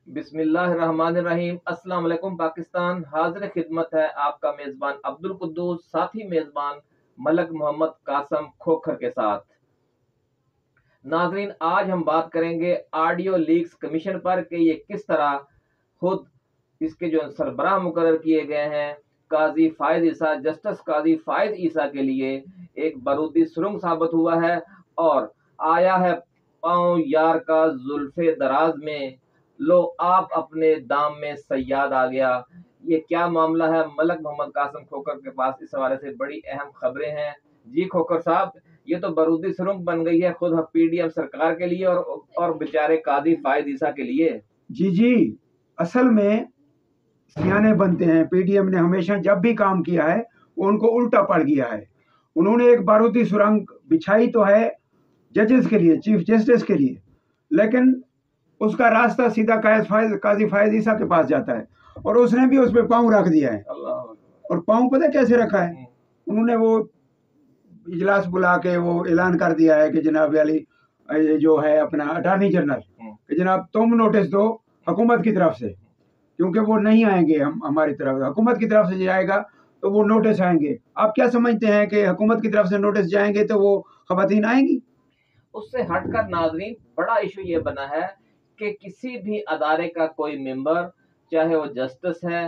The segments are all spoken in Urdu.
بسم اللہ الرحمن الرحیم۔ السلام علیکم پاکستان، حاضر خدمت ہے آپ کا میزبان عبد القدوس، ساتھی میزبان ملک محمد قاسم کھوکھر کے ساتھ۔ ناظرین، آج ہم بات کریں گے آڈیو لیکس کمیشن پر کہ یہ کس طرح خود اس کے جو سربراہ مقرر کیے گئے ہیں قاضی فائز عیسیٰ، جسٹس قاضی فائز عیسیٰ کے لیے ایک بارودی سرنگ ثابت ہوا ہے اور آیا ہے پاؤں یار کا زلف دراز میں، لو آپ اپنے دام میں صیاد آ گیا۔ یہ کیا معاملہ ہے؟ ملک محمد قاسم کھوکھر کے پاس اس حوالے سے بڑی اہم خبریں ہیں۔ جی کھوکھر صاحب، یہ تو بارودی سرنگ بن گئی ہے خود پی ڈی ایم سرکار کے لیے اور بیچارے قاضی فائز عیسیٰ کے لیے۔ جی اصل میں سیانے بنتے ہیں۔ پی ڈی ایم نے ہمیشہ جب بھی کام کیا ہے وہ ان کو الٹا پڑ گیا ہے۔ انہوں نے ایک بارودی سرنگ بچھائی تو ہے ججز کے لیے، چیف جسٹس کے لیے، لیکن اس کا راستہ سیدھا قاضی فائز عیسیٰ کے پاس جاتا ہے، اور اس نے بھی اس پہ پاؤں رکھ دیا ہے۔ اور پاؤں پتہ کیسے رکھا ہے؟ انہوں نے وہ اجلاس بلا کے وہ اعلان کر دیا ہے کہ جناب علی جو ہے اپنا اٹارنی جنرل کہ جناب تم نوٹس دو حکومت کی طرف سے، کیونکہ وہ نہیں آئیں گے ہماری طرف، حکومت کی طرف سے جائے گا تو وہ نوٹس آئیں گے۔ آپ کیا سمجھتے ہیں کہ حکومت کی طرف سے نوٹس جائیں گے تو وہ خواتین آئیں گی؟ اس سے ہٹ کر ناظرین بڑا ایشو یہ بنا ہے کہ کسی بھی ادارے کا کوئی ممبر، چاہے وہ جسٹس ہے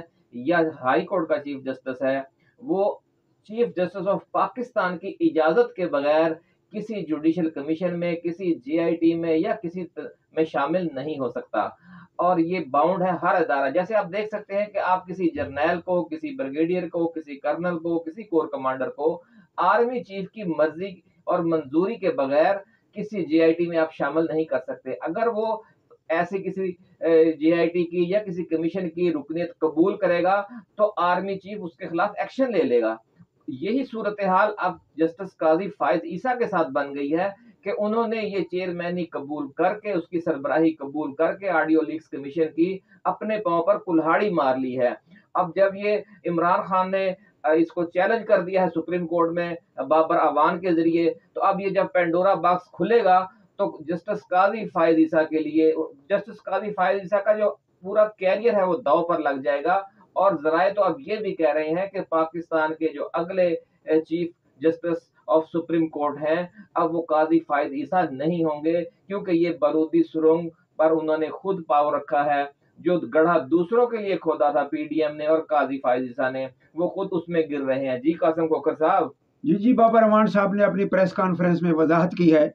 یا ہائی کورٹ کا چیف جسٹس ہے، وہ چیف جسٹس آف پاکستان کی اجازت کے بغیر کسی جوڈیشل کمیشن میں، کسی جی آئی ٹی میں یا کسی میں شامل نہیں ہو سکتا، اور یہ باؤنڈ ہے ہر ادارہ۔ جیسے آپ دیکھ سکتے ہیں کہ آپ کسی جرنیل کو، کسی بریگیڈیئر کو، کسی کرنل کو، کسی کور کمانڈر کو آرمی چیف کی مرضی اور منظوری کے بغیر کسی جے آئی ٹی میں آپ شامل نہیں کر سکتے۔ اگر وہ ایسی کسی جے آئی ٹی کی یا کسی کمیشن کی رکنیت قبول کرے گا تو آرمی چیف اس کے خلاف ایکشن لے لے گا۔ یہی صورتحال اب جسٹس قاضی فائز عیسیٰ کے ساتھ بن گئی ہے کہ انہوں نے یہ چیئرمینی قبول کر کے، اس کی سربراہی قبول کر کے آڈیو لیکس کمیشن کی اپنے پاؤں پر کلہاڑی مار لی ہے۔ اب جب یہ عمران خان نے اس کو چیلنج کر دیا ہے سپریم کورٹ میں بابر اعوان کے ذریعے، تو اب یہ جب پینڈورا باکس کھلے گا تو جسٹس قاضی فائز عیسیٰ کے لیے، جسٹس قاضی فائز عیسیٰ کا جو پورا کیریئر ہے وہ داؤ پر لگ جائے گا۔ اور ذرائع تو اب یہ بھی کہہ رہے ہیں کہ پاکستان کے جو اگلے chief justice of supreme court ہیں اب وہ قاضی فائز عیسیٰ نہیں ہوں گے، کیونکہ یہ بارودی سرنگ پر انہوں نے خود پاؤ رکھا ہے۔ جو گڑھا دوسروں کے لیے کھودا تھا پی ڈی ایم نے اور قاضی فائز عیسیٰ نے، وہ خود اس میں گر رہے ہیں۔ جی قاسم کھوکھر صاحب۔ جی بابر اعوان صاحب نے اپنی پریس کانفرنس میں وضاحت کی ہے،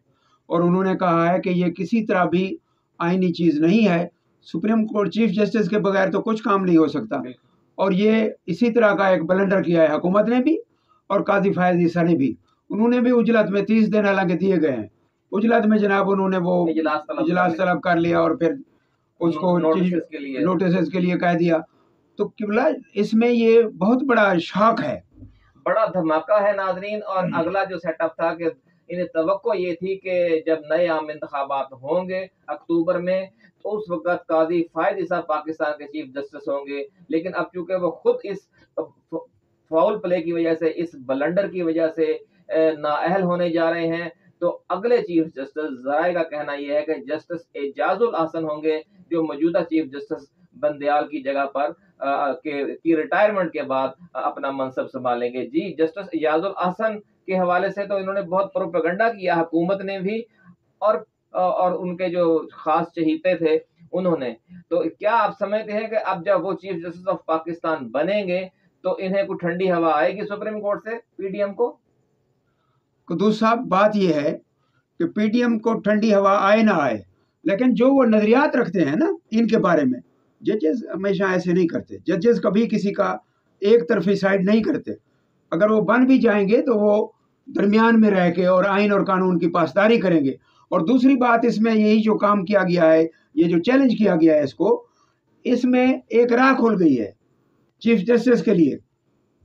اور انہوں نے کہا ہے کہ یہ کسی طرح بھی آئینی چیز نہیں ہے۔ سپریم کورٹ چیف جسٹس کے بغیر تو کچھ کام نہیں ہو سکتا، اور یہ اسی طرح کا ایک بلنڈر کیا ہے حکومت نے بھی اور قاضی فائز عیسیٰ نے بھی۔ انہوں نے بھی اجلت میں 30 دن حالانکہ دیے گئے ہیں، اجلت میں جناب انہوں نے وہ اجلاس طلب کر لیا اور پھر اس کو نوٹسز کے لیے کہہ دیا۔ تو قبلہ اس میں یہ بہت بڑا شاک ہے، بڑا دھماکہ ہے ناظرین۔ اور اگلا جو سیٹ اپ تھا کہ انہیں توقع یہ تھی کہ جب نئے عام انتخابات ہوں گے اکتوبر میں تو اس وقت قاضی فائز عیسیٰ پاکستان کے چیف جسٹس ہوں گے، لیکن اب چونکہ وہ خود اس فاؤل پلے کی وجہ سے، اس بلنڈر کی وجہ سے نااہل ہونے جا رہے ہیں، تو اگلے چیف جسٹس، ذرائع کا کہنا یہ ہے کہ جسٹس اعجاز الاحسن ہوں گے، جو موجودہ چیف جسٹس بندیال کی جگہ پر کی ریٹائرمنٹ کے بعد اپنا منصب سنبھالیں گے۔ جی جسٹس اعجاز الاحسن کے حوالے سے تو انہوں نے بہت پروپیگنڈا کیا، حکومت نے بھی اور ان کے جو خاص چہیتے تھے انہوں نے۔ تو کیا آپ سمجھتے ہیں کہ اب جب وہ چیف جسٹس آف پاکستان بنیں گے تو انہیں کوئی ٹھنڈی ہوا آئے گی سپریم کورٹ سے پی ڈی ایم کو؟ قدوس صاحب، بات یہ ہے کہ پی ڈی ایم کو ٹھنڈی ہوا آئے نہ آئے، لیکن جو وہ نظریات رکھتے ہیں نا ان کے بارے میں، ججز ہمیشہ ایسے نہیں کرتے۔ ججز کبھی کسی کا ایک طرفی سائڈ نہیں کرتے۔ اگر وہ بن بھی جائیں گے تو وہ درمیان میں رہ کے اور آئین اور قانون کی پاسداری کریں گے۔ اور دوسری بات، اس میں یہی جو کام کیا گیا ہے، یہ جو چیلنج کیا گیا ہے اس میں ایک راہ کھل گئی ہے چیف جسٹس کے لیے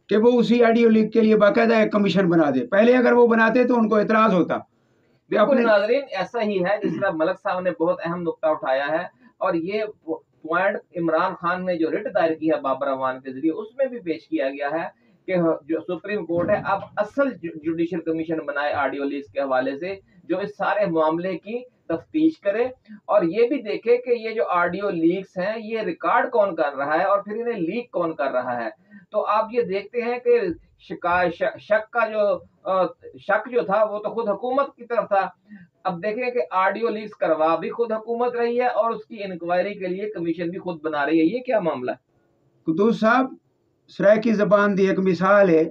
کہ وہ اسی آڈیو لیک کے لیے باقاعدہ ایک کمیشن بنا دے۔ پہلے اگر وہ بناتے تو ان کو اعتراض ہوتا۔ بالکل ناظرین، ایسا ہی ہے جس طرح ملک صاحب نے بہت اہم نقطہ اٹھایا ہے، اور یہ پوائنٹ عمران خان نے جو رٹ دائر کی ہے بابر اعوان کے ذریعے اس میں بھی پیش کیا گیا ہے کہ جو سپریم کورٹ ہے اب اصل جوڈیشل کمیشن بنائے آڈیو لیکس کے حوالے سے، جو اس سارے معاملے کی تفتیش کرے اور یہ بھی دیکھے کہ یہ جو آڈیو لیکس ہیں یہ ریکارڈ کون کر رہا ہے اور پھر انہیں لیک کون کر رہا ہے۔ تو آپ یہ دیکھتے ہیں کہ شک جو تھا وہ تو خود حکومت کی طرف تھا، اب دیکھیں کہ آڈیو لیکس کروا بھی خود حکومت رہی ہے اور اس کی انکوائری کے لیے کمیشن بھی خود بنا رہی ہے، یہ کیا معاملہ ہے؟ قدوس صاحب سرائکی زبان دی ایک مثال ہے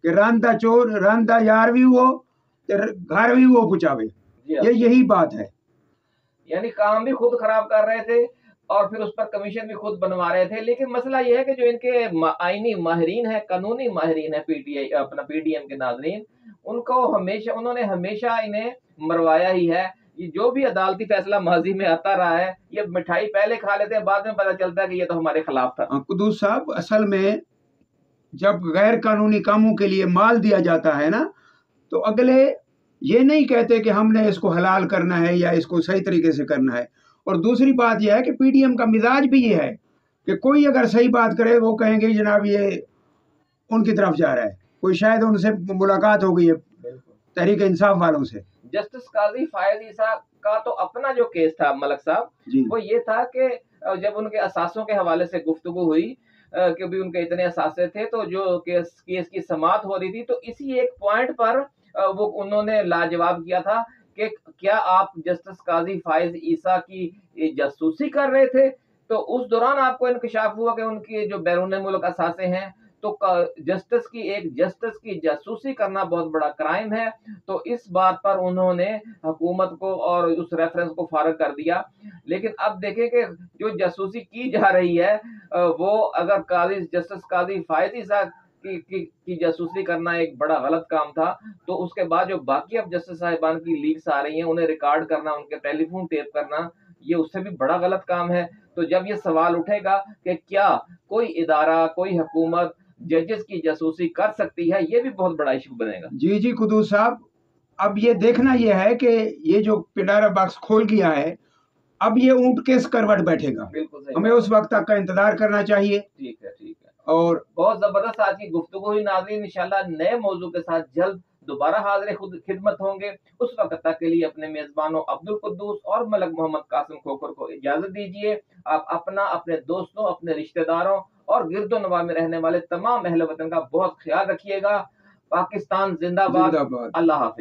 کہ راندہ چور راندہ یار بھی وہ گھر بھی وہ پچاوے، یہی بات ہے۔ یعنی کام بھی خود خراب کر رہے تھے اور پھر اس پر کمیشن بھی خود بنوا رہے تھے، لیکن مسئلہ یہ ہے کہ جو ان کے آئینی ماہرین ہیں، قانونی ماہرین ہیں، پی ڈی ایم کے ناظرین، انہوں نے ہمیشہ انہیں مروایا ہی ہے۔ یہ جو بھی عدالتی فیصلہ ماضی میں آتا رہا ہے، یہ مٹھائی پہلے کھا لیتے ہیں، بعد میں پتہ چلتا ہے کہ یہ تو ہمارے خلاف تھا۔ قدوس صاحب اصل میں جب غیر قانونی کاموں کے لیے مال دیا جاتا ہے نا، تو اگلے یہ نہیں کہتے کہ ہم نے اس کو حلال کرنا ہے یا اس کو صحیح طریقے سے کرنا ہے۔ اور دوسری بات یہ ہے کہ پی ڈی ایم کا مزاج بھی یہ ہے کہ کوئی اگر صحیح بات کرے وہ کہیں گے جناب یہ ان کی طرف جا رہا ہے، کوئی شاید ان سے ملاقات ہو گئی ہے تحریک انصاف والوں سے۔ جسٹس قاضی فائز عیسیٰ کا تو اپنا جو کیس تھا ملک صاحب، وہ یہ تھا کہ جب ان کے اثاثوں کے حوالے سے گفتگو ہوئی کہ بھی ان کے اتنے اثاثے تھے، تو جو کیس کی سماعت ہو رہی تھی تو اسی ایک پوائنٹ پر وہ انہوں نے لاجواب کیا تھا کہ کیا آپ جسٹس قاضی فائز عیسیٰ کی جاسوسی کر رہے تھے؟ تو اس دوران آپ کو انکشاف ہوا کہ ان کی جو بیرون ملک اثاثے ہیں، تو جسٹس کی جاسوسی کرنا بہت بڑا کرائم ہے۔ تو اس بات پر انہوں نے حکومت کو اور اس ریفرنس کو فارغ کر دیا۔ لیکن اب دیکھیں کہ جو جاسوسی کی جا رہی ہے وہ اگر جسٹس قاضی فائز عیسیٰ کی جاسوسی کرنا ایک بڑا غلط کام تھا، تو اس کے بعد جو باقی اب جسٹس صاحبان کی لیکس آ رہی ہیں انہیں ریکارڈ کرنا، ان کے ٹیلی فون ٹیپ کرنا، یہ اس سے بھی بڑا غلط کام ہے۔ تو جب یہ سوال اٹھے گا کہ کیا کوئی ادارہ، کوئی حکومت ججز کی جاسوسی کر سکتی ہے، یہ بھی بہت بڑا ایشو بنے گا۔ جی قدوس صاحب، اب یہ دیکھنا یہ ہے کہ یہ جو پنڈارا باکس کھول گیا ہے، اب یہ اونٹ کس کروٹ بیٹھے گا، ہمیں اس وقت تک کا انتظار کرنا چاہیے۔ ٹھیک ہے۔ اور بہت زبردست آج کی گفتگو ہوئی ناظرین، انشاءاللہ نئے موضوع کے ساتھ جلد دوبارہ حاضر خدمت ہوں گے۔ اس وقت تک کے لیے اپنے میزبانوں عبدالقدوس اور ملک محمد قاسم کھوکھر کو اجازت دیجیے۔ آپ اپنا، اپنے دوستوں، اپنے رشتہ داروں اور گرد و نواح میں رہنے والے تمام اہل وطن کا بہت خیال رکھیے گا۔ پاکستان زندہ باد۔ اللہ حافظ۔